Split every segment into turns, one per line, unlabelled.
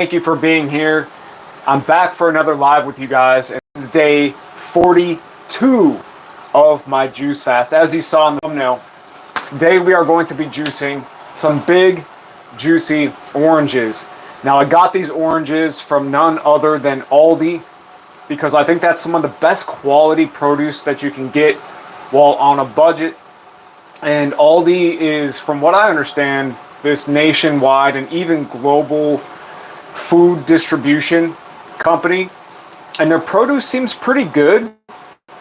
Thank you for being here. I'm back for another live with you guys, and this is day 42 of my juice fast. As you saw in the thumbnail, today we are going to be juicing some big, juicy oranges. Now, I got these oranges from none other than Aldi because I think that's some of the best quality produce that you can get while on a budget. And Aldi is, from what I understand, this nationwide and even global food distribution company, and their produce seems pretty good.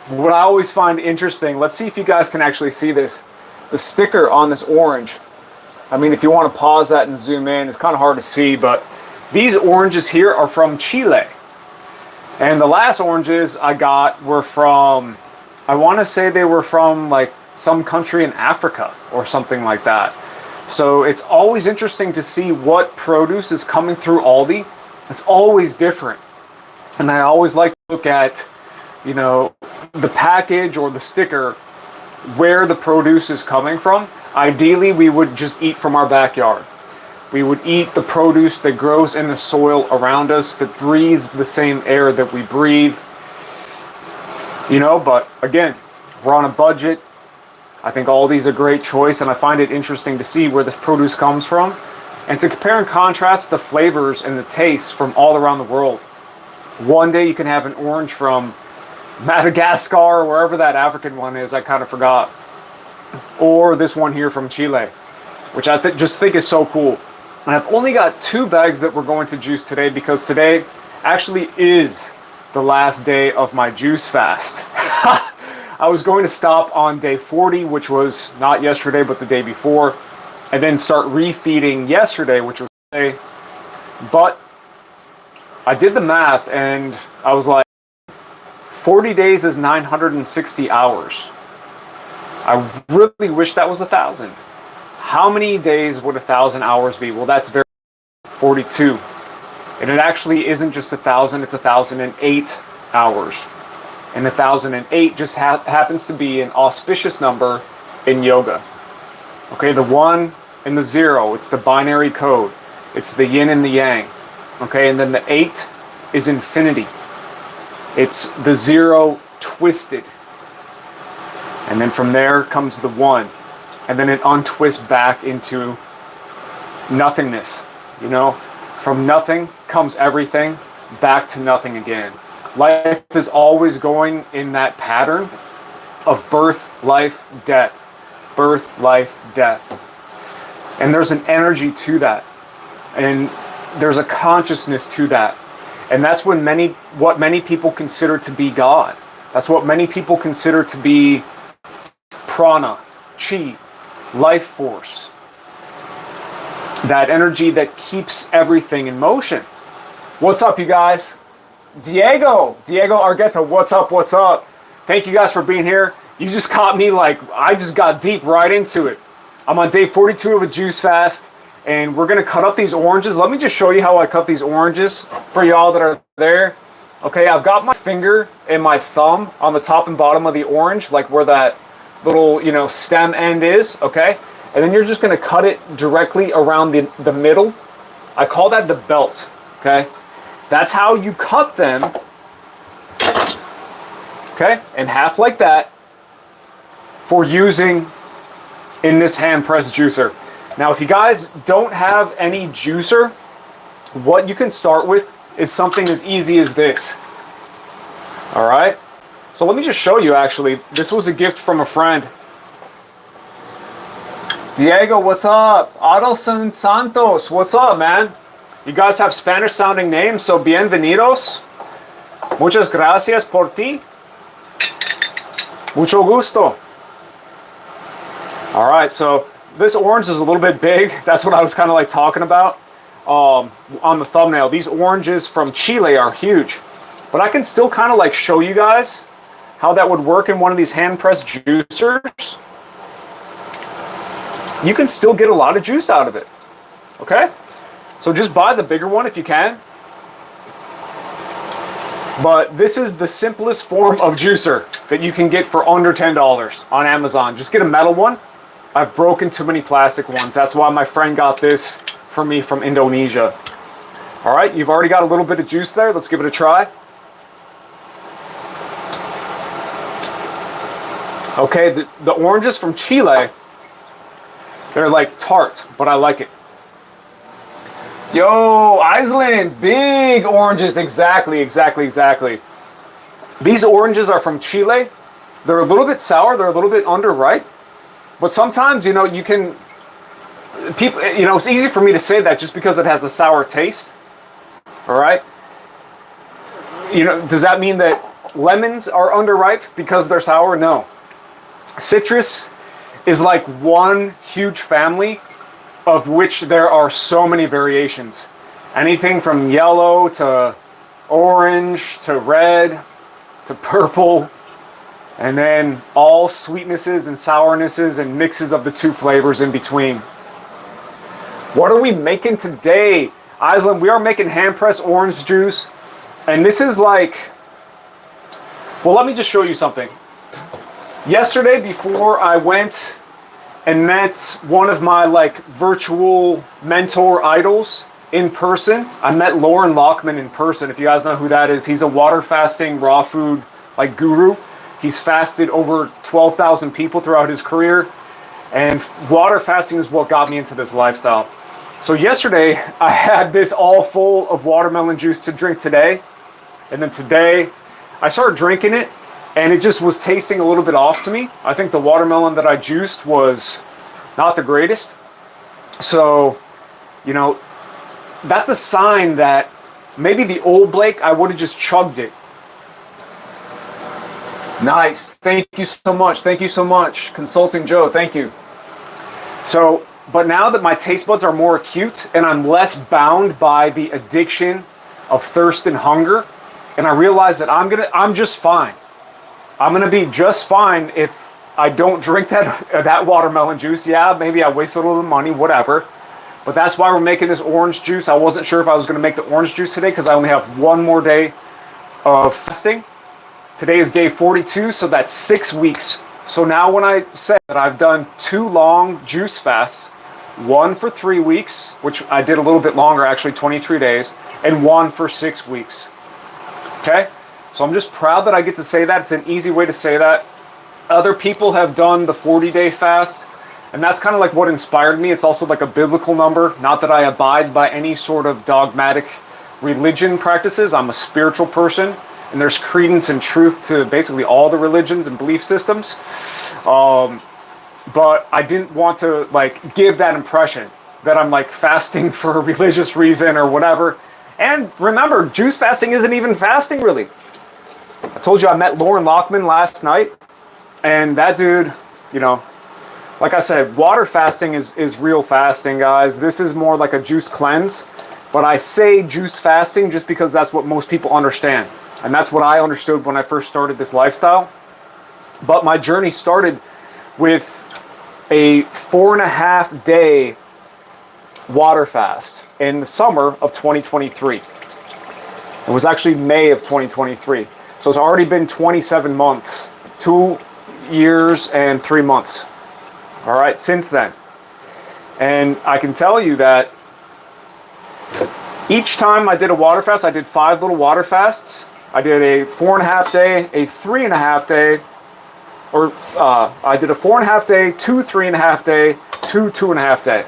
What I always find interesting, let's see if you guys can actually see this, the sticker on this orange. I mean, if you want to pause that and zoom in, it's kind of hard to see, but these oranges here are from Chile. And the last oranges I got were from, I want to say they were from like some country in Africa or something like that. So it's always interesting to see what produce is coming through Aldi. It's always different. And I always like to look at, you know, the package or the sticker, where the produce is coming from. Ideally, we would just eat from our backyard. We would eat the produce that grows in the soil around us, that breathes the same air that we breathe. You know, but again, we're on a budget. I think Aldi's a great choice, and I find it interesting to see where this produce comes from and to compare and contrast the flavors and the tastes from all around the world. One day you can have an orange from Madagascar or wherever that African one is, I kind of forgot. Or this one here from Chile, which I just think is so cool. And I've only got 2 bags that we're going to juice today because today actually is the last day of my juice fast. I was going to stop on day 40, which was not yesterday, but the day before, and then start refeeding yesterday, which was today. But I did the math, and I was like, 40 days is 960 hours. I really wish that was 1,000. How many days would 1,000 hours be? Well, that's 42. And it actually isn't just 1,000, it's 1,008 hours. And 1,008 just happens to be an auspicious number in yoga. Okay, the 1 and the 0, it's the binary code. It's the yin and the yang. Okay, and then the 8 is infinity. It's the 0 twisted. And then from there comes the 1. And then it untwists back into nothingness. You know, from nothing comes everything, back to nothing again. Life is always going in that pattern of birth, life, death. Birth, life, death. And there's an energy to that. And there's a consciousness to that. And that's what many people consider to be God. That's what many people consider to be prana, chi, life force. That energy that keeps everything in motion. What's up, you guys? Diego Argueta, what's up, what's up? Thank you guys for being here. You just caught me like, I just got deep right into it. I'm on day 42 of a juice fast, and we're gonna cut up these oranges. Let me just show you how I cut these oranges for y'all that are there. Okay, I've got my finger and my thumb on the top and bottom of the orange, like where that little, you know, stem end is, okay? And then you're just gonna cut it directly around the middle. I call that the belt, okay? That's how you cut them, okay, in half like that for using in this hand press juicer. Now, if you guys don't have any juicer, what you can start with is something as easy as this. All right, so let me just show you actually. This was a gift from a friend. Diego, what's up? Adelson Santos, what's up, man? You guys have Spanish sounding names, so bienvenidos. Muchas gracias por ti. Mucho gusto. All right, so this orange is a little bit big. That's what I was kind of like talking about on the thumbnail. These oranges from Chile are huge, but I can still kind of like show you guys how that would work in one of these hand pressed juicers. You can still get a lot of juice out of it, okay? So just buy the bigger one if you can. But this is the simplest form of juicer that you can get for under $10 on Amazon. Just get a metal one. I've broken too many plastic ones. That's why my friend got this for me from Indonesia. All right, you've already got a little bit of juice there. Let's give it a try. Okay, the oranges from Chile, they're like tart, but I like it. Yo, Iceland, big oranges. Exactly. These oranges are from Chile. They're a little bit sour. They're a little bit underripe. But sometimes, you know, you can, people, you know, it's easy for me to say that just because it has a sour taste. All right. You know, does that mean that lemons are underripe because they're sour? No. Citrus is like one huge family of which there are so many variations. Anything from yellow to orange to red to purple, and then all sweetnesses and sournesses and mixes of the two flavors in between. What are we making today? Iceland, we are making hand-pressed orange juice, and this is like, well, let me just show you something. Yesterday, before I went and met one of my like virtual mentor idols in person, I met Loren Lockman in person. If you guys know who that is, he's a water fasting, raw food like guru. He's fasted over 12,000 people throughout his career, and water fasting is what got me into this lifestyle. So yesterday, I had this all full of watermelon juice to drink today, and then today, I started drinking it, and it just was tasting a little bit off to me. I think the watermelon that I juiced was not the greatest. So, you know, that's a sign that maybe the old Blake, I would have just chugged it. Nice. Thank you so much. Thank you so much. Consulting Joe, thank you. So, but now that my taste buds are more acute and I'm less bound by the addiction of thirst and hunger, and I realize that I'm just fine. I'm gonna be just fine if I don't drink that watermelon juice. Yeah, maybe I wasted a little money, whatever. But that's why we're making this orange juice. I wasn't sure if I was gonna make the orange juice today because I only have one more day of fasting. Today is day 42, so that's 6 weeks. So now when I say that I've done 2 long juice fasts, one for 3 weeks, which I did a little bit longer, actually 23 days, and one for 6 weeks. Okay? So I'm just proud that I get to say that. It's an easy way to say that. Other people have done the 40-day fast, and that's kind of like what inspired me. It's also like a biblical number. Not that I abide by any sort of dogmatic religion practices. I'm a spiritual person, and there's credence and truth to basically all the religions and belief systems. But I didn't want to like give that impression that I'm like fasting for a religious reason or whatever. And remember, juice fasting isn't even fasting really. I told you I met Loren Lockman last night, and that dude, you know, like I said, water fasting is real fasting, guys. This is more like a juice cleanse, but I say juice fasting just because that's what most people understand. And that's what I understood when I first started this lifestyle. But my journey started with a 4.5 day water fast in the summer of 2023. It was actually May of 2023. So it's already been 27 months, 2 years and 3 months. All right, since then. And I can tell you that each time I did a water fast, I did 5 little water fasts. I did a 4.5 day, a 3.5 day, or I did a 4.5 day, 2 3.5 day, 2 2.5 day.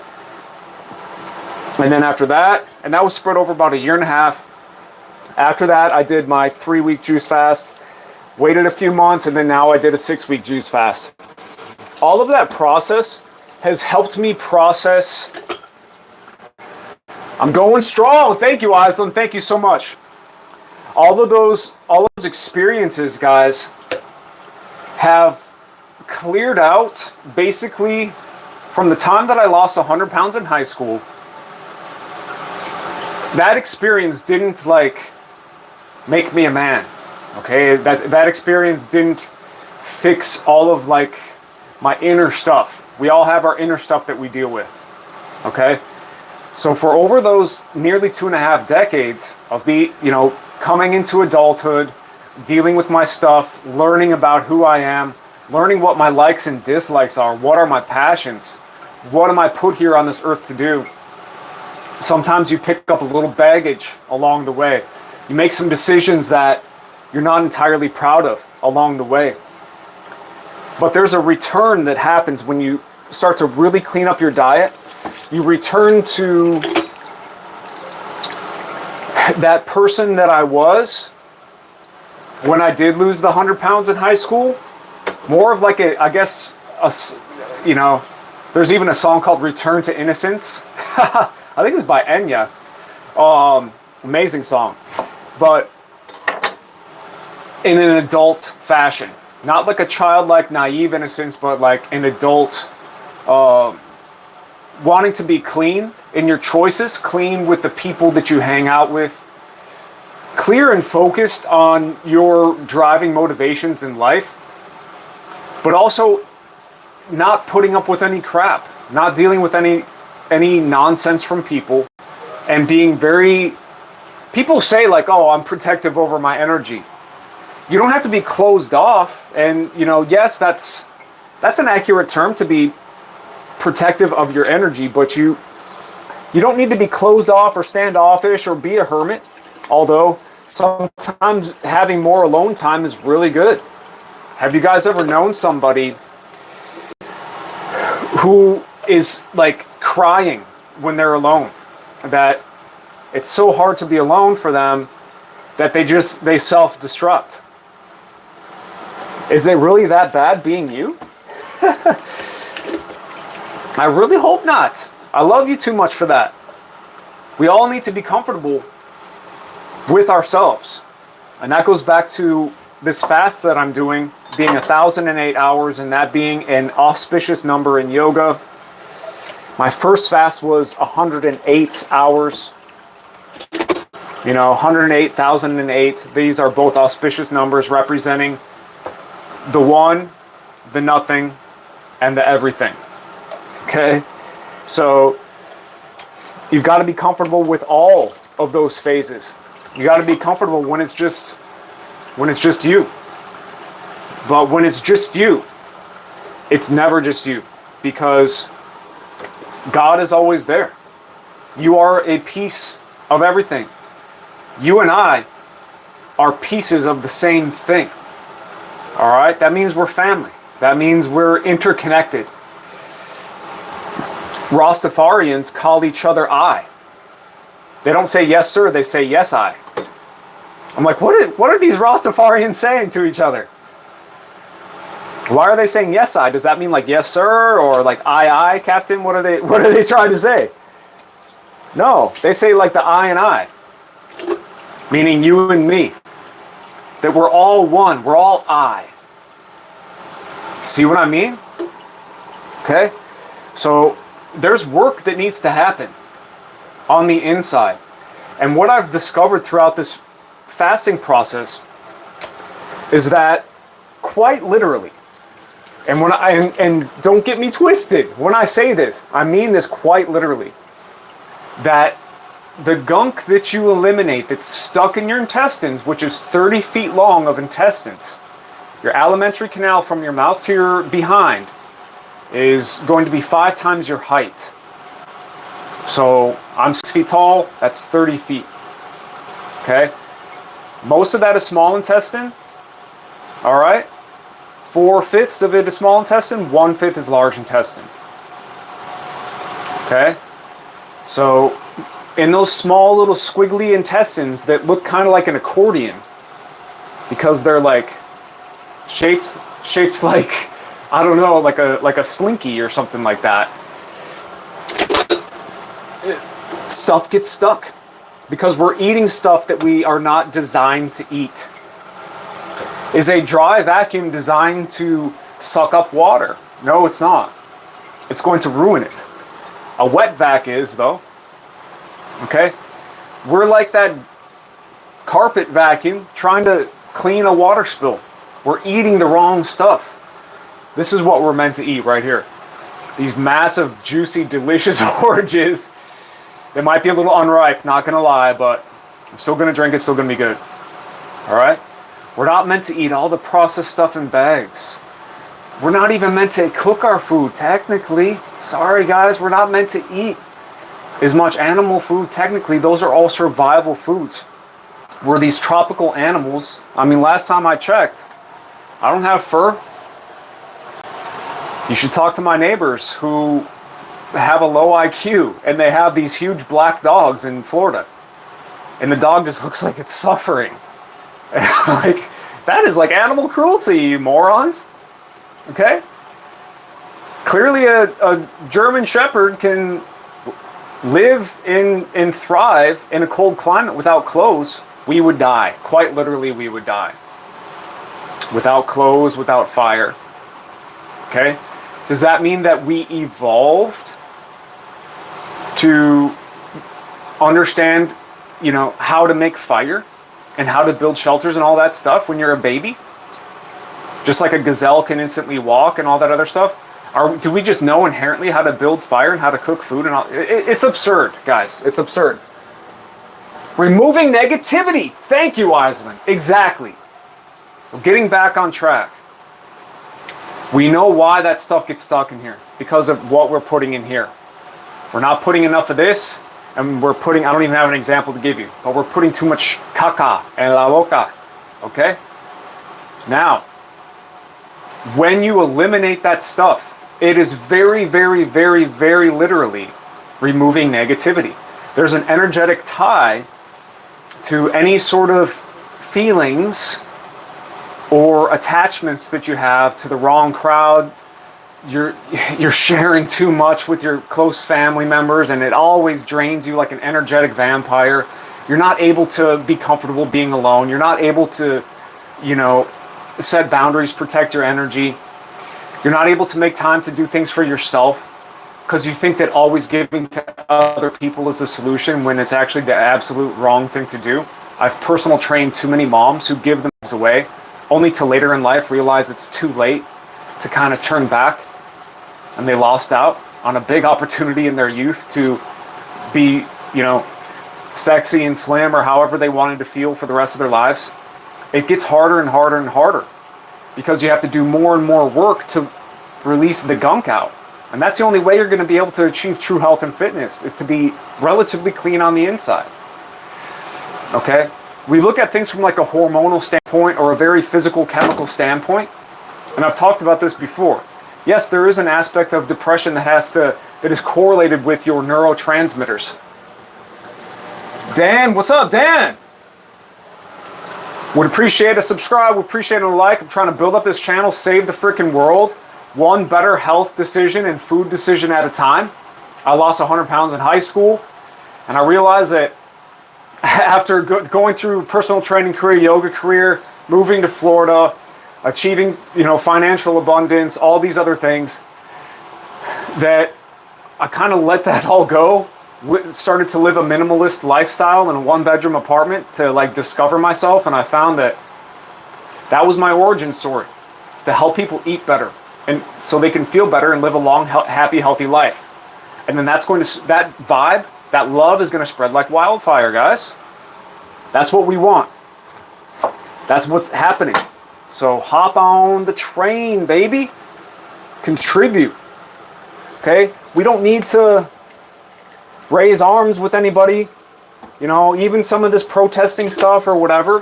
And then after that, and that was spread over about 1.5 years. After that, I did my 3-week juice fast, waited a few months, and then now I did a 6-week juice fast. All of that process has helped me process. I'm going strong. Thank you, Iceland. Thank you so much. All of those experiences, guys, have cleared out basically from the time that I lost 100 pounds in high school. That experience didn't like make me a man. Okay, that experience didn't fix all of like my inner stuff. We all have our inner stuff that we deal with. Okay, so for over those nearly 2.5 decades of coming into adulthood, dealing with my stuff, learning about who I am, learning what my likes and dislikes are, what are my passions, what am I put here on this earth to do. Sometimes you pick up a little baggage along the way. You make some decisions that you're not entirely proud of along the way. But there's a return that happens when you start to really clean up your diet. You return to that person that I was when I did lose the 100 pounds in high school. More of like there's even a song called Return to Innocence. I think it's by Enya. Amazing song. But in an adult fashion. Not like a childlike, naive innocence, but like an adult wanting to be clean in your choices, clean with the people that you hang out with, clear and focused on your driving motivations in life, but also not putting up with any crap, not dealing with any nonsense from people, and being very... People say like, oh, I'm protective over my energy. You don't have to be closed off, and yes, that's an accurate term, to be protective of your energy, but you don't need to be closed off or standoffish or be a hermit, although sometimes having more alone time is really good. Have you guys ever known somebody who is like crying when they're alone, that it's so hard to be alone for them that they self-destruct? Is it really that bad being you? I really hope not. I love you too much for that. We all need to be comfortable with ourselves. And that goes back to this fast that I'm doing, being 1,008 hours, and that being an auspicious number in yoga. My first fast was 108 hours. 108, 1,008. These are both auspicious numbers representing the one, the nothing, and the everything. Okay? So you've got to be comfortable with all of those phases. You got to be comfortable when it's just you. But when it's just you, it's never just you, because God is always there. You are a piece of everything. You and I are pieces of the same thing. All right? That means we're family. That means we're interconnected. Rastafarians call each other I. They don't say yes, sir. They say yes, I. I'm like, what are these Rastafarians saying to each other? Why are they saying yes, I? Does that mean like yes, sir, or like aye, captain? What are they trying to say? No, they say like the I and I, meaning you and me. That we're all one. We're all I. See what I mean? Okay? So there's work that needs to happen on the inside. And what I've discovered throughout this fasting process is that quite literally, and don't get me twisted when I say this, I mean this quite literally, that the gunk that you eliminate that's stuck in your intestines, which is 30 feet long of intestines, your alimentary canal from your mouth to your behind is going to be 5 times your height. So I'm 6 feet tall, that's 30 feet. Okay? Most of that is small intestine. All right? 4/5 of it is small intestine, 1/5 is large intestine. Okay? So in those small little squiggly intestines that look kind of like an accordion, because they're like shaped like, I don't know, like a slinky or something like that. Stuff gets stuck because we're eating stuff that we are not designed to eat. Is a dry vacuum designed to suck up water? No, it's not. It's going to ruin it. A wet vac is, though. Okay? We're like that carpet vacuum trying to clean a water spill. We're eating the wrong stuff. This is what we're meant to eat right here. These massive, juicy, delicious oranges. They might be a little unripe, not gonna lie, but I'm still gonna drink it, still gonna be good. Alright? We're not meant to eat all the processed stuff in bags. We're not even meant to cook our food, technically. Sorry guys, we're not meant to eat as much animal food. Technically, those are all survival foods. Where these tropical animals, I mean, last time I checked, I don't have fur. You should talk to my neighbors who have a low IQ and they have these huge black dogs in Florida. And the dog just looks like it's suffering. Like, that is like animal cruelty, you morons. Okay? Clearly a German Shepherd can live and thrive in a cold climate without clothes. We would die. Quite literally, we would die. Without clothes, without fire. Okay? Does that mean that we evolved to understand, you know, how to make fire and how to build shelters and all that stuff when you're a baby? Just like a gazelle can instantly walk and all that other stuff? Do we just know inherently how to build fire and how to cook food and all? It's absurd, guys. It's absurd. Removing negativity. Thank you, Island. Exactly. We're getting back on track. We know why that stuff gets stuck in here. Because of what we're putting in here. We're not putting enough of this. And we're putting, I don't even have an example to give you. But we're putting too much caca en la boca. Okay? Now, when you eliminate that stuff, it is very, very, very, very literally removing negativity. There's an energetic tie to any sort of feelings or attachments that you have to the wrong crowd. You're sharing too much with your close family members, and it always drains you like an energetic vampire. You're not able to be comfortable being alone. You're not able to, you know, set boundaries, protect your energy. You're not able to make time to do things for yourself because you think that always giving to other people is the solution when it's actually the absolute wrong thing to do. I've personal trained too many moms who give themselves away only to later in life realize it's too late to kind of turn back, and they lost out on a big opportunity in their youth to be, you know, sexy and slim or however they wanted to feel for the rest of their lives. It gets harder and harder and harder because you have to do more and more work to release the gunk out. And that's the only way you're going to be able to achieve true health and fitness, is to be relatively clean on the inside. Okay? We look at things from like a hormonal standpoint or a very physical chemical standpoint. And I've talked about this before. Yes, there is an aspect of depression that is correlated with your neurotransmitters. Dan, what's up, Dan? Would appreciate a subscribe, would appreciate a like. I'm trying to build up this channel, save the freaking world. One better health decision and food decision at a time. I lost 100 pounds in high school, and I realized that after going through personal training career, yoga career, moving to Florida, achieving, you know, financial abundance, all these other things, that I kind of let that all go. Started to live a minimalist lifestyle in a one-bedroom apartment to like discover myself, and I found that was my origin story. It's to help people eat better, and so they can feel better and live a long, happy, healthy life. And then that vibe, that love is going to spread like wildfire, guys. That's what we want. That's what's happening. So hop on the train, baby. Contribute. Okay? We don't need to raise arms with anybody. You know, even some of this protesting stuff or whatever.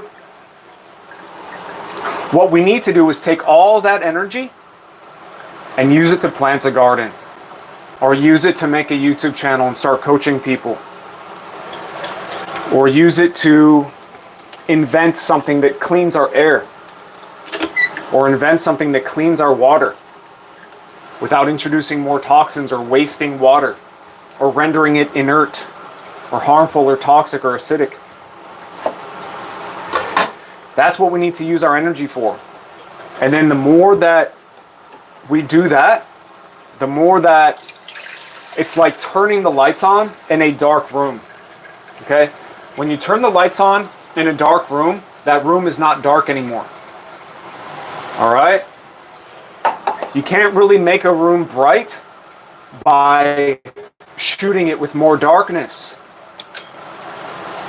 What we need to do is take all that energy and use it to plant a garden. Or use it to make a YouTube channel and start coaching people. Or use it to invent something that cleans our air. Or invent something that cleans our water without introducing more toxins or wasting water or rendering it inert or harmful or toxic or acidic. That's what we need to use our energy for. And then the more that we do that, the more that it's like turning the lights on in a dark room. Okay? When you turn the lights on in a dark room, that room is not dark anymore. All right? You can't really make a room bright by shooting it with more darkness.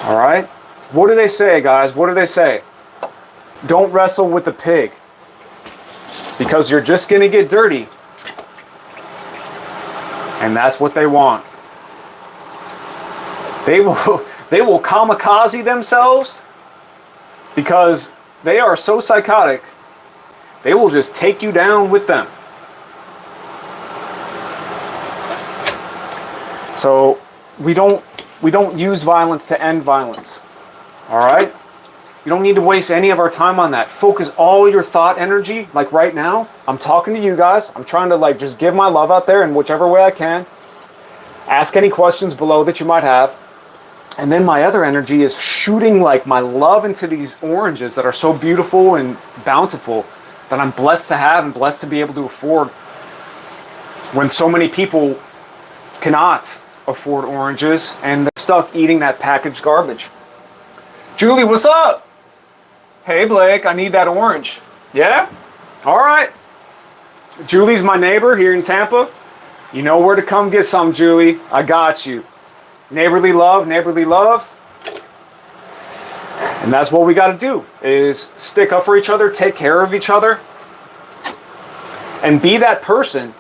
All right? What do they say, guys? What do they say? Don't wrestle with the pig, because you're just going to get dirty. And that's what they want. They will kamikaze themselves because they are so psychotic. They will just take you down with them. So we don't use violence to end violence. All right? You don't need to waste any of our time on that. Focus all your thought energy, like right now. I'm talking to you guys. I'm trying to like just give my love out there in whichever way I can. Ask any questions below that you might have. And then my other energy is shooting like my love into these oranges that are so beautiful and bountiful that I'm blessed to have and blessed to be able to afford when so many people cannot afford oranges and they're stuck eating that packaged garbage. Julie, what's up? Hey Blake, I need that orange. Yeah? All right. Julie's my neighbor here in Tampa. You know where to come get some, Julie. I got you. Neighborly love, neighborly love. And that's what we got to do, is stick up for each other, take care of each other, and be that person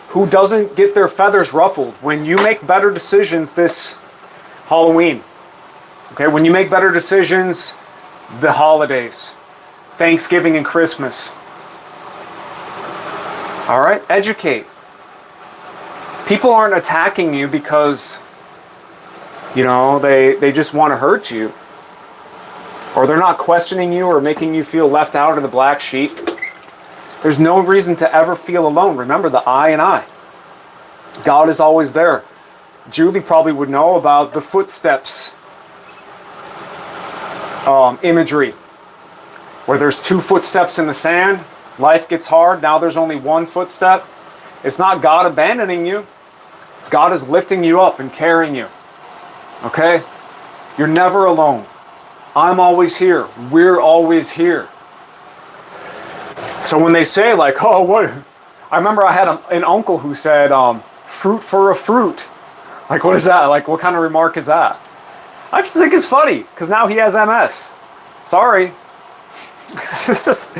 who doesn't get their feathers ruffled when you make better decisions this Halloween. Okay, when you make better decisions the holidays, Thanksgiving and Christmas. All right, educate. People aren't attacking you because, you know, they just want to hurt you. Or they're not questioning you or making you feel left out or the black sheep. There's no reason to ever feel alone. Remember the I and I. God is always there. Julie probably would know about the footsteps imagery, where there's 2 footsteps in the sand. Life gets hard. Now there's only 1 footstep. It's not God abandoning you. It's God is lifting you up and carrying you. Okay? You're never alone. I'm always here. We're always here. So when they say like, oh, what? I remember I had an uncle who said, fruit for a fruit. Like, what is that? Like, what kind of remark is that? I just think it's funny because now he has MS. Sorry. It's just,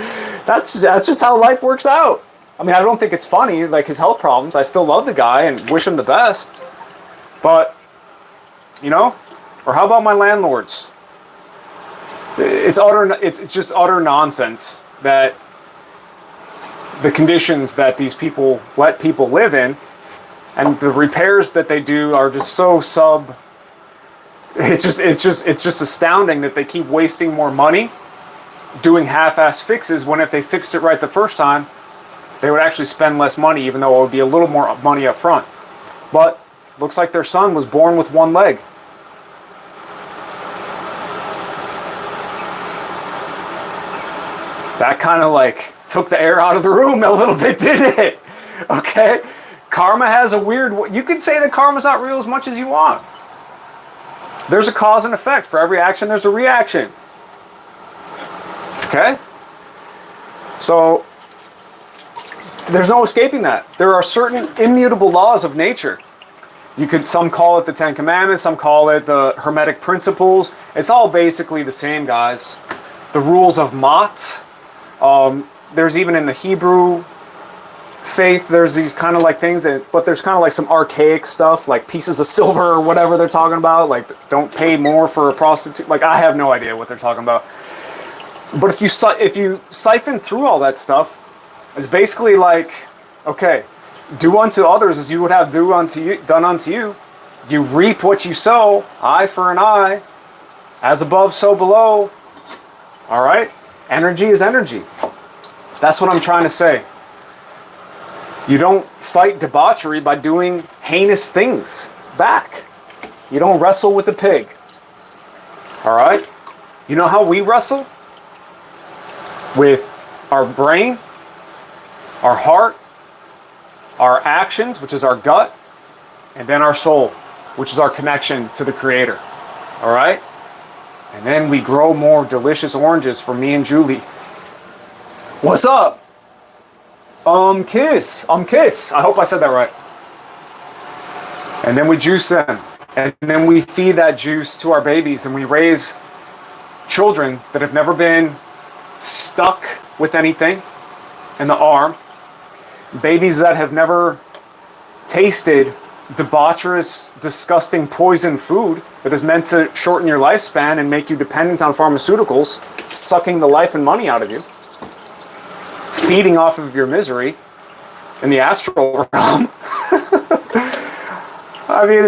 that's just how life works out. I mean, I don't think it's funny, like his health problems. I still love the guy and wish him the best. But, you know, or how about my landlords? It's just utter nonsense that the conditions that these people let people live in and the repairs that they do are just so it's just astounding that they keep wasting more money doing half-ass fixes when if they fixed it right the first time, they would actually spend less money, even though it would be a little more money up front. But looks like their son was born with 1 leg. That kind of like took the air out of the room a little bit, didn't it? Okay? Karma has a weird... You could say that karma's not real as much as you want. There's a cause and effect. For every action, there's a reaction. Okay? So, there's no escaping that. There are certain immutable laws of nature. Some call it the 10 Commandments, some call it the Hermetic Principles. It's all basically the same, guys. The rules of Ma'at. There's even in the Hebrew faith, there's these kind of like things, but there's kind of like some archaic stuff, like pieces of silver or whatever they're talking about, like don't pay more for a prostitute. Like, I have no idea what they're talking about. But if you siphon through all that stuff, it's basically like, okay, do unto others as you would have done unto you. You reap what you sow, eye for an eye, as above, so below. All right? Energy is energy. That's what I'm trying to say. You don't fight debauchery by doing heinous things back. You don't wrestle with a pig. All right? You know how we wrestle? With our brain, our heart, our actions, which is our gut, and then our soul, which is our connection to the Creator. All right? And then we grow more delicious oranges for me and Julie. What's up? Kiss. I hope I said that right. And then we juice them. And then we feed that juice to our babies, and we raise children that have never been stuck with anything in the arm. Babies that have never tasted debaucherous, disgusting poison food that is meant to shorten your lifespan and make you dependent on pharmaceuticals, sucking the life and money out of you, feeding off of your misery in the astral realm. I mean,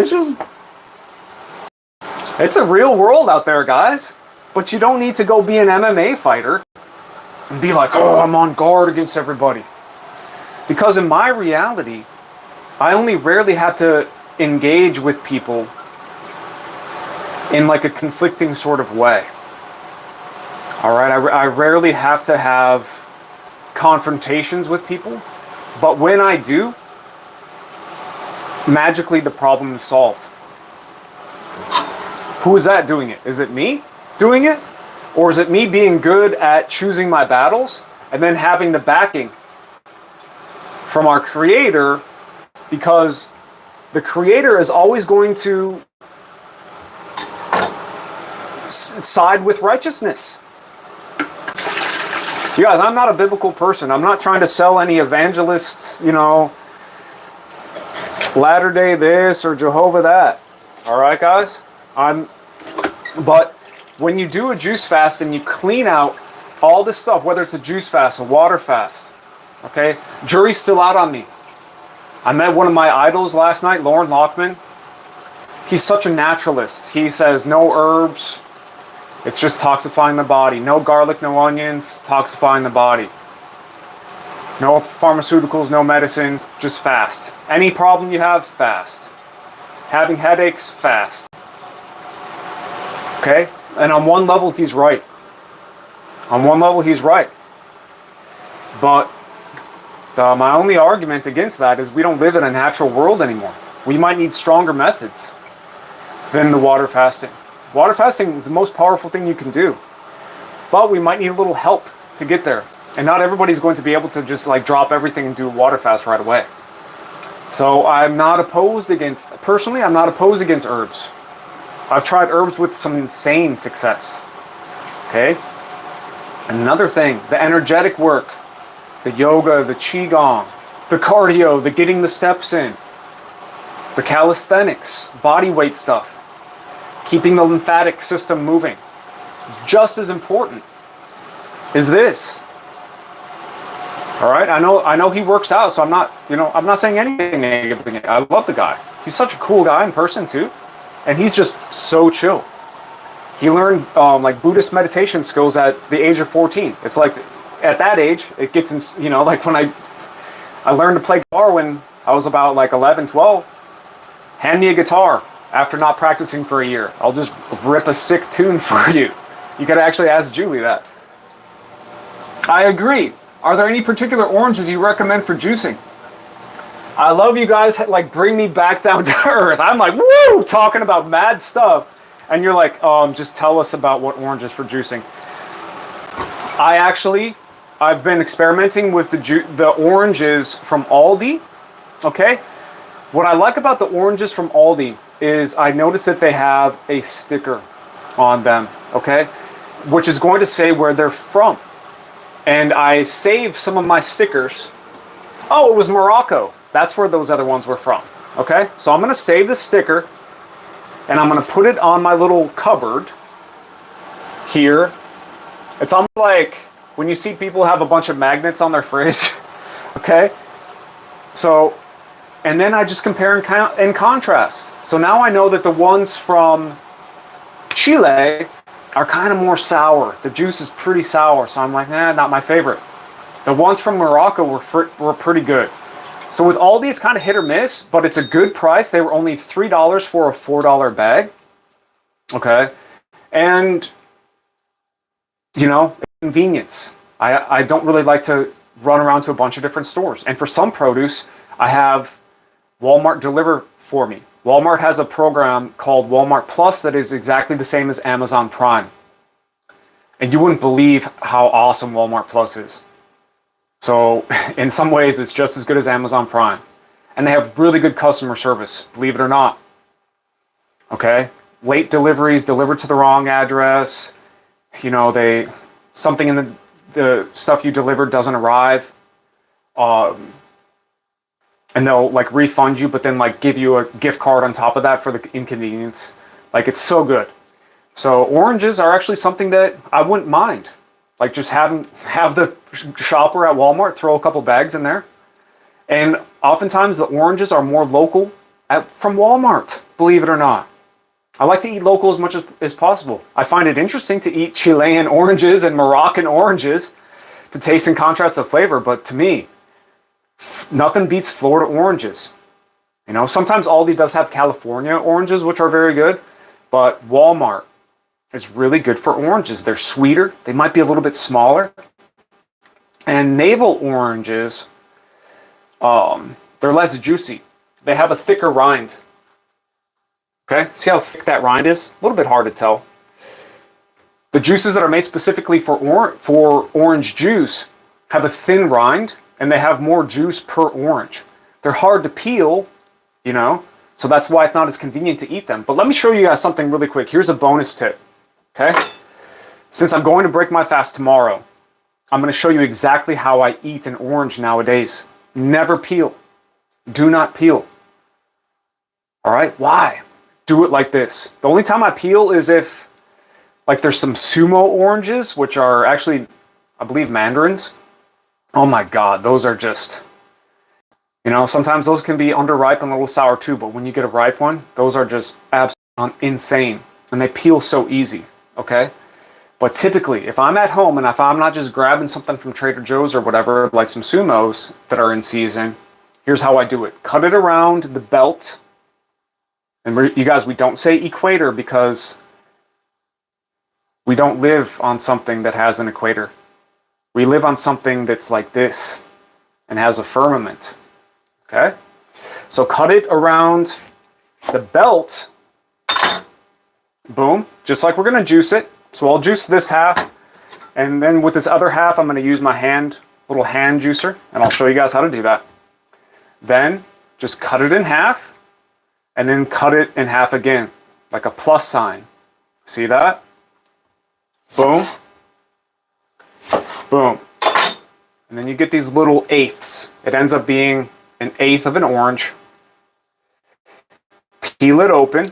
it's a real world out there, guys. But you don't need to go be an MMA fighter and be like, oh, I'm on guard against everybody. Because in my reality, I only rarely have to engage with people in like a conflicting sort of way. All right, I rarely have to have confrontations with people, but when I do, magically the problem is solved. Who is that doing it? Is it me doing it? Or is it me being good at choosing my battles and then having the backing from our creator? Because the creator is always going to side with righteousness. You guys, I'm not a biblical person. I'm not trying to sell any evangelists, Latter-day this or Jehovah that. All right, guys? But when you do a juice fast and you clean out all this stuff, whether it's a juice fast, a water fast, okay? Jury's still out on me. I met one of my idols last night, Lauren Lockman. He's such a naturalist. He says no herbs. It's just toxifying the body. No garlic, no onions, toxifying the body. No pharmaceuticals, no medicines, just fast. Any problem you have, fast. Having headaches, fast. Okay? And on one level, he's right. On one level, he's right. But my only argument against that is we don't live in a natural world anymore. We might need stronger methods than the water fasting. Water fasting is the most powerful thing you can do. But we might need a little help to get there. And not everybody's going to be able to just like drop everything and do a water fast right away. So I'm not opposed against, personally, I'm not opposed against herbs. I've tried herbs with some insane success. Okay? Another thing, the energetic work, the yoga, the qigong, the cardio, the getting the steps in, the calisthenics, body weight stuff, keeping the lymphatic system moving is just as important as this. All right, I know he works out, so I'm not saying anything negative. I love the guy. He's such a cool guy in person too, and he's just so chill. He learned like Buddhist meditation skills at the age of 14. It's like at that age, it gets in, like when I learned to play guitar when I was about like 11, 12. Hand me a guitar after not practicing for a year. I'll just rip a sick tune for you. You could actually ask Julie that. I agree. Are there any particular oranges you recommend for juicing? I love you guys, like, bring me back down to earth. I'm like, woo, talking about mad stuff. And you're like, just tell us about what oranges for juicing. I've been experimenting with the oranges from Aldi, okay? What I like about the oranges from Aldi is I noticed that they have a sticker on them, okay? Which is going to say where they're from. And I saved some of my stickers. Oh, it was Morocco. That's where those other ones were from. Okay? So I'm going to save the sticker. And I'm going to put it on my little cupboard here. It's almost like when you see people have a bunch of magnets on their fridge. Okay? So, and then I just compare and contrast. So now I know that the ones from Chile are kind of more sour. The juice is pretty sour, so I'm like, not my favorite. The ones from Morocco were pretty good. So with Aldi, it's kind of hit or miss, but it's a good price. They were only $3 for a $4 bag. Okay. And, convenience. I don't really like to run around to a bunch of different stores. And for some produce, I have Walmart deliver for me. Walmart has a program called Walmart Plus that is exactly the same as Amazon Prime. And you wouldn't believe how awesome Walmart Plus is. So in some ways, it's just as good as Amazon Prime. And they have really good customer service, believe it or not. Okay? Late deliveries, delivered to the wrong address. Something in the stuff you delivered doesn't arrive. and they'll like refund you, but then like give you a gift card on top of that for the inconvenience. Like, it's so good. So oranges are actually something that I wouldn't mind. Like, just have the shopper at Walmart throw a couple bags in there. And oftentimes the oranges are more local from Walmart, believe it or not. I like to eat local as much as possible. I find it interesting to eat Chilean oranges and Moroccan oranges to taste and contrast the flavor, but to me, nothing beats Florida oranges. You know, sometimes Aldi does have California oranges, which are very good, but Walmart is really good for oranges. They're sweeter, they might be a little bit smaller. And navel oranges, they're less juicy. They have a thicker rind. Okay, see how thick that rind is? A little bit hard to tell. The juices that are made specifically for orange juice have a thin rind, and they have more juice per orange. They're hard to peel, you know, so that's why it's not as convenient to eat them. But let me show you guys something really quick. Here's a bonus tip, okay? Since I'm going to break my fast tomorrow, I'm going to show you exactly how I eat an orange nowadays. Never peel. Do not peel. All right? Why? Do it like this. The only time I peel is if, like, there's some sumo oranges, which are actually, I believe, mandarins. Oh my God, those are just, you know, sometimes those can be underripe and a little sour too, but when you get a ripe one, those are just absolutely insane. And they peel so easy, okay? But typically, if I'm at home and if I'm not just grabbing something from Trader Joe's or whatever, like some sumos that are in season, here's how I do it. Cut it around the belt. And you guys, we don't say equator because we don't live on something that has an equator. We live on something that's like this and has a firmament. Okay? So cut it around the belt. Boom. Just like we're going to juice it. So I'll juice this half. And then with this other half, I'm going to use my little hand juicer. And I'll show you guys how to do that. Then just cut it in half. And then cut it in half again, like a plus sign. See that? Boom. Boom. And then you get these little eighths. It ends up being an eighth of an orange. Peel it open.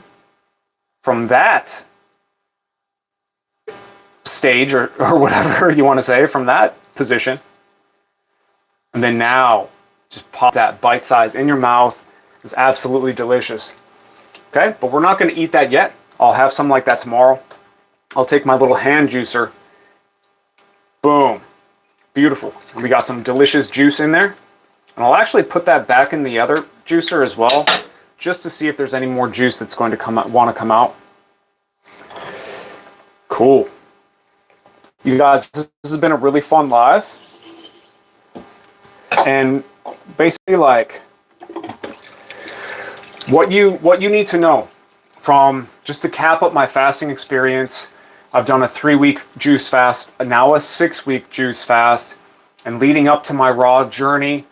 From that stage, or whatever you want to say, from that position. And then now, just pop that bite size in your mouth. It's absolutely delicious. Okay, but we're not going to eat that yet. I'll have some like that tomorrow. I'll take my little hand juicer. Boom. Beautiful. And we got some delicious juice in there. And I'll actually put that back in the other juicer as well, just to see if there's any more juice that's going to want to come out. Cool. You guys, this has been a really fun live. And basically, like, what you need to know from, just to cap up my fasting experience, I've done a 3-week juice fast, now a 6-week juice fast, and leading up to my raw journey,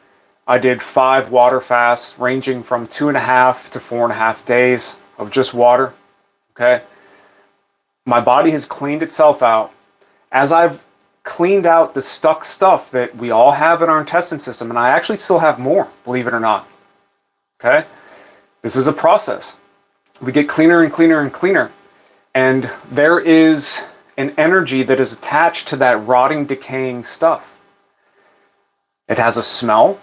I did 5 water fasts ranging from 2.5 to 4.5 days of just water, okay? My body has cleaned itself out. As I've cleaned out the stuck stuff that we all have in our intestine system, and I actually still have more, believe it or not, okay? This is a process. We get cleaner and cleaner and cleaner. And there is an energy that is attached to that rotting, decaying stuff. It has a smell,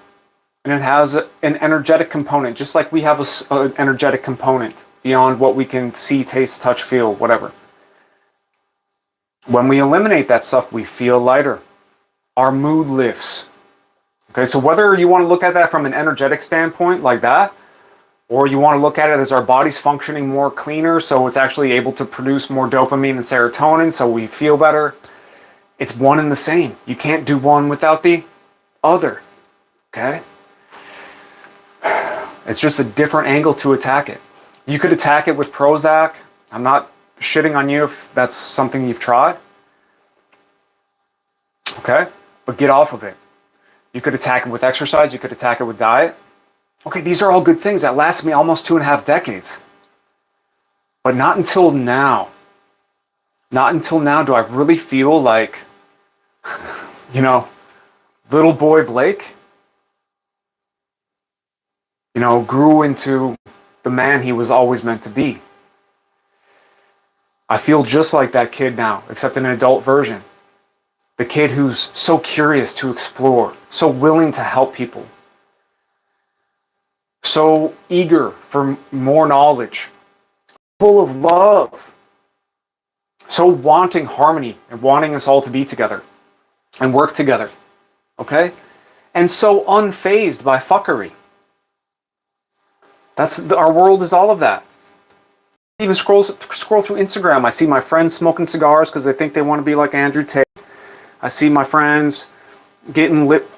and it has an energetic component, just like we have an energetic component beyond what we can see, taste, touch, feel, whatever. When we eliminate that stuff, we feel lighter. Our mood lifts. Okay, so whether you want to look at that from an energetic standpoint like that, or you want to look at it as our body's functioning more cleaner, so it's actually able to produce more dopamine and serotonin, so we feel better. It's one and the same. You can't do one without the other, okay? It's just a different angle to attack it. You could attack it with Prozac. I'm not shitting on you if that's something you've tried, okay? But get off of it. You could attack it with exercise. You could attack it with diet. Okay, these are all good things that last me almost 2.5 decades. But not until now. Not until now do I really feel like, you know, little boy Blake grew into the man he was always meant to be. I feel just like that kid now, except in an adult version. The kid who's so curious to explore, so willing to help people, so eager for more knowledge, full of love, so wanting harmony and wanting us all to be together and work together, okay? And so unfazed by fuckery. Our world is all of that. Even scroll through Instagram. I see my friends smoking cigars because they think they want to be like Andrew Tate. I see my friends getting lip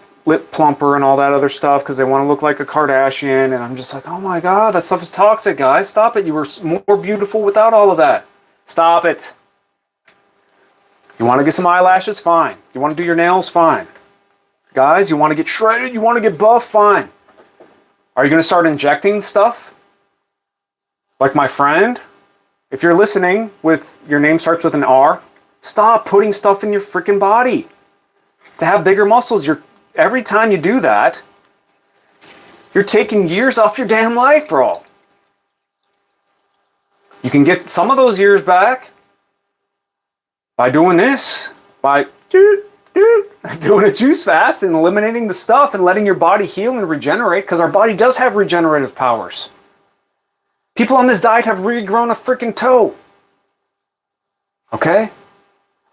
plumper and all that other stuff because they want to look like a Kardashian. And I'm just like, oh my God, that stuff is toxic, guys. Stop it. You were more beautiful without all of that. Stop it. You want to get some eyelashes? Fine. You want to do your nails? Fine. Guys, you want to get shredded? You want to get buff? Fine. Are you going to start injecting stuff? Like my friend? If you're listening with your name starts with an R, stop putting stuff in your freaking body. To have bigger muscles, every time you do that, you're taking years off your damn life, bro. You can get some of those years back by doing this, by doing a juice fast and eliminating the stuff and letting your body heal and regenerate, because our body does have regenerative powers. People on this diet have regrown a freaking toe. Okay?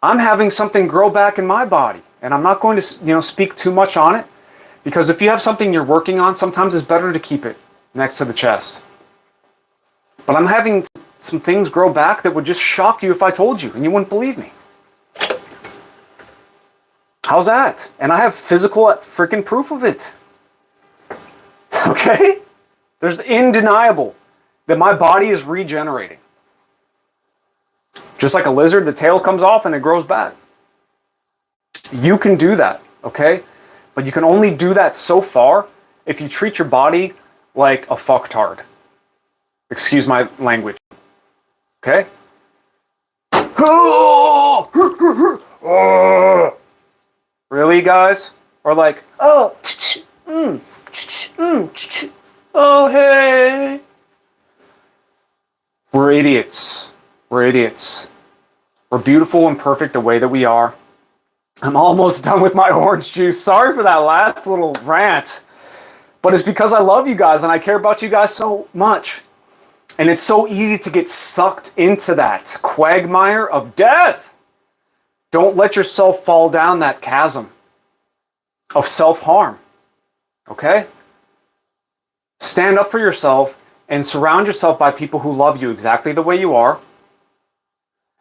I'm having something grow back in my body, and I'm not going to, speak too much on it, because if you have something you're working on, sometimes it's better to keep it next to the chest. But I'm having some things grow back that would just shock you if I told you, and you wouldn't believe me. How's that? And I have physical freaking proof of it. Okay? There's undeniable that my body is regenerating. Just like a lizard, the tail comes off and it grows back. You can do that, okay? But you can only do that so far if you treat your body like a fucktard. Excuse my language. Okay? Really, guys? Or like, oh, oh, hey. We're idiots. We're idiots. We're beautiful and perfect the way that we are. I'm almost done with my orange juice. Sorry for that last little rant. But it's because I love you guys and I care about you guys so much. And it's so easy to get sucked into that quagmire of death. Don't let yourself fall down that chasm of self-harm. Okay? Stand up for yourself and surround yourself by people who love you exactly the way you are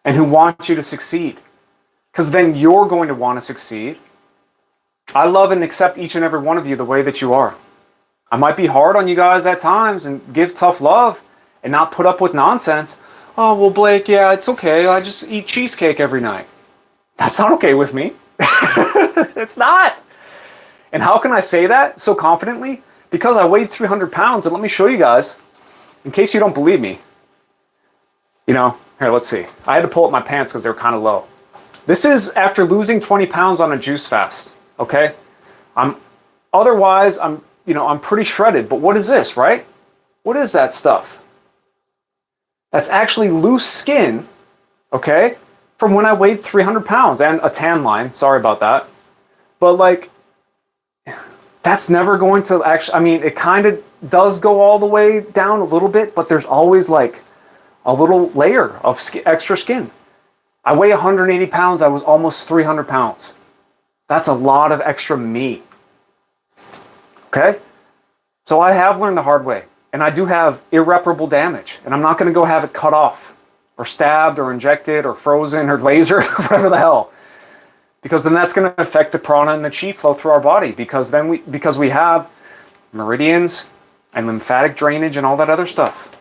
and who want you to succeed. Because then you're going to want to succeed. I love and accept each and every one of you the way that you are. I might be hard on you guys at times and give tough love and not put up with nonsense. Oh, well, Blake, yeah, it's okay. I just eat cheesecake every night. That's not okay with me. It's not. And how can I say that so confidently? Because I weighed 300 pounds, and let me show you guys, in case you don't believe me. Here, let's see. I had to pull up my pants because they were kind of low. This is after losing 20 pounds on a juice fast, okay? Otherwise, I'm pretty shredded, but what is this, right? What is that stuff? That's actually loose skin, okay, from when I weighed 300 pounds and a tan line. Sorry about that. But that's never going to actually, it kind of does go all the way down a little bit, but there's always a little layer of extra skin. I weigh 180 pounds. I was almost 300 pounds. That's a lot of extra meat. Okay? So I have learned the hard way. And I do have irreparable damage. And I'm not going to go have it cut off or stabbed or injected or frozen or lasered or whatever the hell. Because then that's going to affect the prana and the chi flow through our body. Because we have meridians and lymphatic drainage and all that other stuff.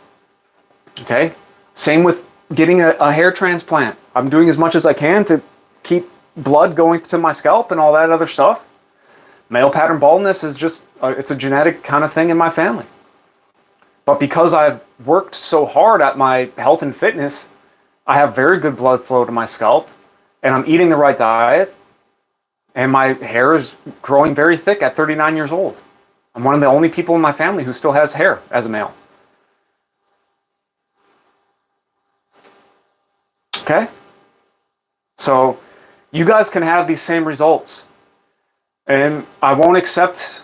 Okay? Same with getting a hair transplant. I'm doing as much as I can to keep blood going to my scalp and all that other stuff. Male pattern baldness is just, it's a genetic kind of thing in my family. But because I've worked so hard at my health and fitness, I have very good blood flow to my scalp, and I'm eating the right diet, and my hair is growing very thick at 39 years old. I'm one of the only people in my family who still has hair as a male. Okay? So you guys can have these same results. And I won't accept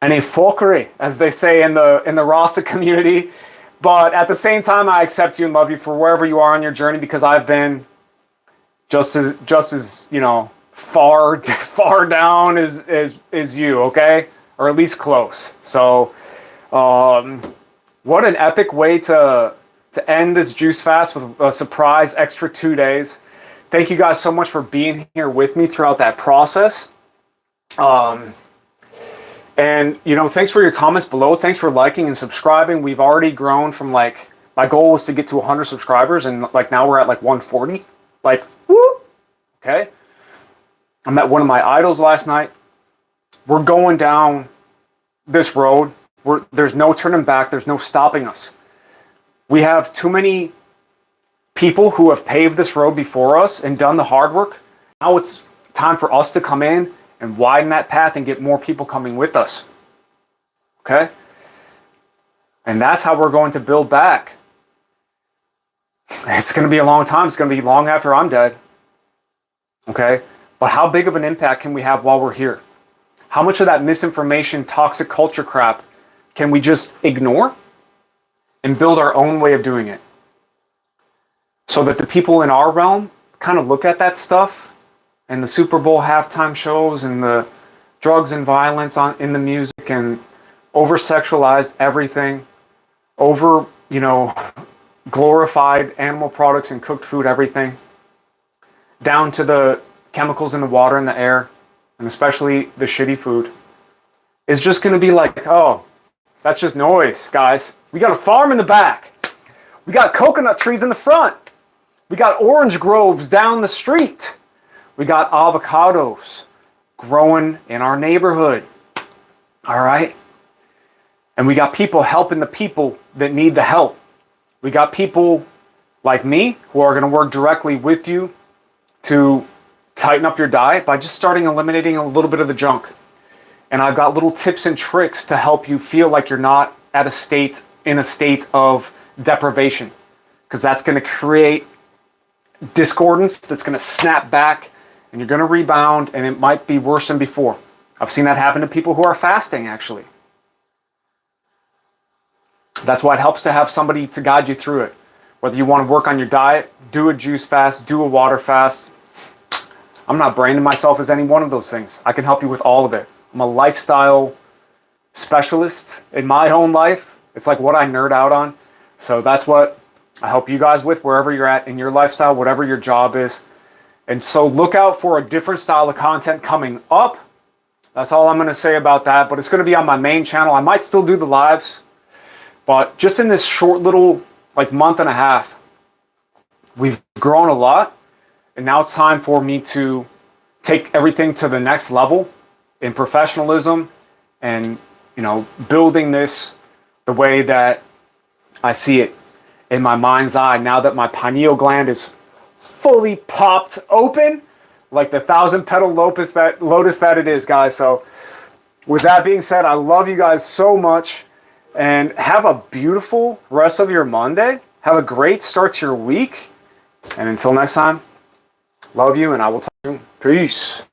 any fuckery, as they say in the Rasta community. But at the same time, I accept you and love you for wherever you are on your journey, because I've been just as far down as you, okay? Or at least close. So what an epic way to end this juice fast with a surprise extra 2 days. Thank you guys so much for being here with me throughout that process. And thanks for your comments below. Thanks for liking and subscribing. We've already grown from my goal was to get to 100 subscribers, and now we're at 140. Woo! Okay. I met one of my idols last night. We're going down this road. There's no turning back. There's no stopping us. We have too many people who have paved this road before us and done the hard work. Now it's time for us to come in and widen that path and get more people coming with us. Okay? And that's how we're going to build back. It's going to be a long time. It's going to be long after I'm dead. Okay? But how big of an impact can we have while we're here? How much of that misinformation, toxic culture crap can we just ignore and build our own way of doing it? So that the people in our realm kind of look at that stuff and the Super Bowl halftime shows and the drugs and violence in the music and over-sexualized everything, glorified animal products and cooked food, everything, down to the chemicals in the water and the air, and especially the shitty food, is just going to be oh, that's just noise, guys. We got a farm in the back. We got coconut trees in the front. We got orange groves down the street. We got avocados growing in our neighborhood. All right? And we got people helping the people that need the help. We got people like me who are going to work directly with you to tighten up your diet by just starting eliminating a little bit of the junk. And I've got little tips and tricks to help you feel like you're not in a state of deprivation, because that's going to create discordance that's going to snap back, and you're going to rebound, and it might be worse than before. I've seen that happen to people who are fasting, actually. That's why it helps to have somebody to guide you through it. Whether you want to work on your diet, do a juice fast, do a water fast. I'm not branding myself as any one of those things. I can help you with all of it. I'm a lifestyle specialist in my own life. It's what I nerd out on. So that's what I help you guys with wherever you're at in your lifestyle, whatever your job is. And so look out for a different style of content coming up. That's all I'm going to say about that. But it's going to be on my main channel. I might still do the lives. But just in this short little month and a half, we've grown a lot. And now it's time for me to take everything to the next level in professionalism and, building this the way that I see it in my mind's eye, now that my pineal gland is fully popped open, like the 1,000-petal lotus that it is, guys. So with that being said, I love you guys so much, and have a beautiful rest of your Monday. Have a great start to your week. And until next time, love you, and I will talk to you. Peace.